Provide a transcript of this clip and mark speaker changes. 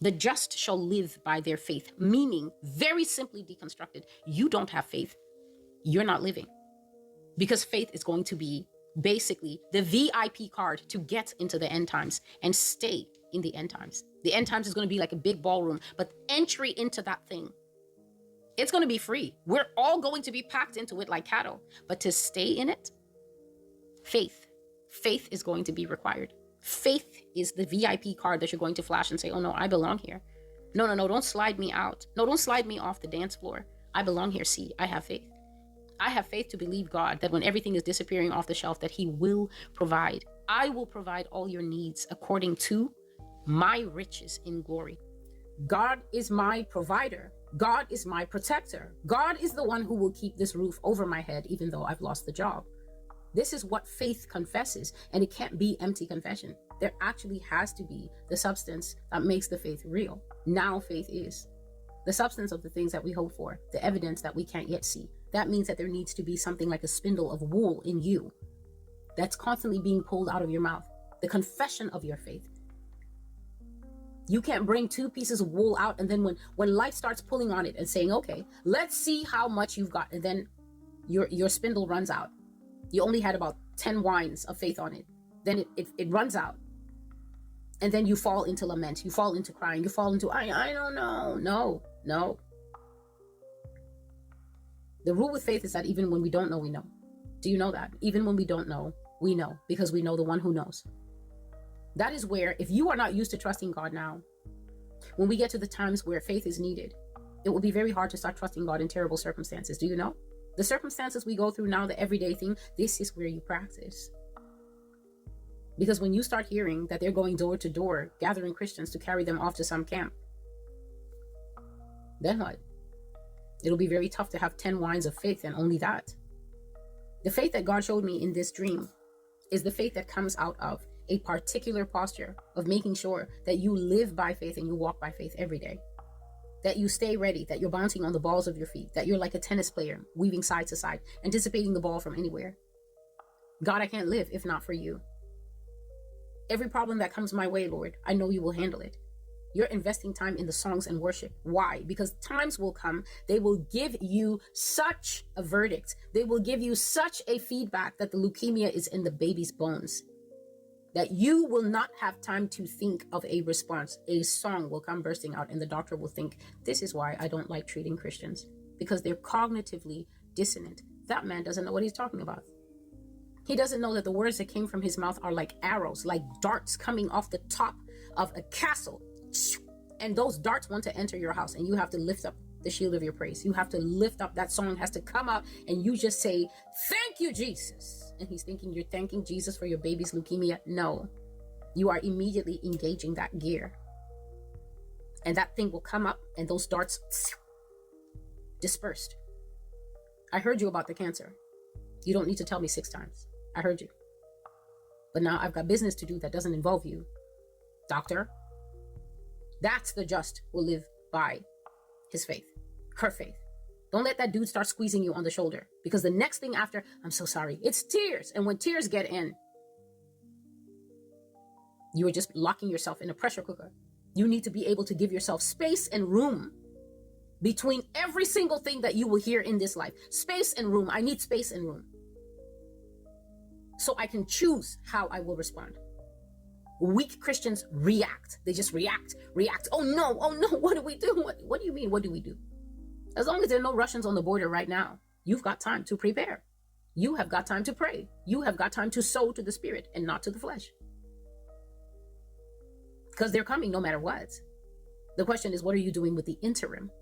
Speaker 1: The just shall live by their faith, meaning, very simply deconstructed, you don't have faith, you're not living. Because faith is going to be basically the VIP card to get into the end times and stay in the end times. The end times is going to be like a big ballroom, but entry into that thing, it's going to be free. We're all going to be packed into it like cattle. But to stay in it, faith is going to be required. Faith is the VIP card that you're going to flash and say, oh no, I belong here. No, don't slide me out. No, don't slide me off the dance floor. I belong here. See, I have faith. I have faith to believe God that when everything is disappearing off the shelf, that he will provide. I will provide all your needs according to my riches in glory. God is my provider. God is my protector. God is the one who will keep this roof over my head, even though I've lost the job. This is what faith confesses, and it can't be empty confession. There actually has to be the substance that makes the faith real. Now faith is the substance of the things that we hope for, the evidence that we can't yet see. That means that there needs to be something like a spindle of wool in you that's constantly being pulled out of your mouth, the confession of your faith. You can't bring 2 pieces of wool out and then when life starts pulling on it and saying, okay, let's see how much you've got, and then your spindle runs out. You only had about 10 wines of faith on it. Then it runs out. And then you fall into lament. You fall into crying. You fall into, I don't know. No. The rule with faith is that even when we don't know, we know. Do you know that? Even when we don't know, we know, because we know the one who knows. That is where, if you are not used to trusting God now, when we get to the times where faith is needed, it will be very hard to start trusting God in terrible circumstances. Do you know? The circumstances we go through now, the everyday thing, this is where you practice. Because when you start hearing that they're going door to door, gathering Christians to carry them off to some camp, then what? It'll be very tough to have 10 wines of faith and only that. The faith that God showed me in this dream is the faith that comes out of a particular posture of making sure that you live by faith and you walk by faith every day. That you stay ready, that you're bouncing on the balls of your feet, that you're like a tennis player, weaving side to side, anticipating the ball from anywhere. God, I can't live if not for you. Every problem that comes my way, Lord, I know you will handle it. You're investing time in the songs and worship. Why? Because times will come, they will give you such a verdict. They will give you such a feedback that the leukemia is in the baby's bones, that you will not have time to think of a response. A song will come bursting out and the doctor will think, this is why I don't like treating Christians, because they're cognitively dissonant. That man doesn't know what he's talking about. He doesn't know that the words that came from his mouth are like arrows, like darts coming off the top of a castle. And those darts want to enter your house, and you have to lift up the shield of your praise. You have to lift up, that song has to come out, and you just say, thank you, Jesus. And he's thinking you're thanking Jesus for your baby's leukemia. No, you are immediately engaging that gear. And that thing will come up, and those darts dispersed. I heard you about the cancer. You don't need to tell me 6 times. I heard you. But now I've got business to do that doesn't involve you, doctor. That's the just will live by his faith, her faith. Don't let that dude start squeezing you on the shoulder, because the next thing after, I'm so sorry, it's tears. And when tears get in, you are just locking yourself in a pressure cooker. You need to be able to give yourself space and room between every single thing that you will hear in this life. Space and room. I need space and room, so I can choose how I will respond. Weak Christians react. They just react. Oh no, what do we do? What do you mean, what do we do? As long as there are no Russians on the border right now, you've got time to prepare. You have got time to pray. You have got time to sow to the spirit and not to the flesh. Because they're coming no matter what. The question is, what are you doing with the interim?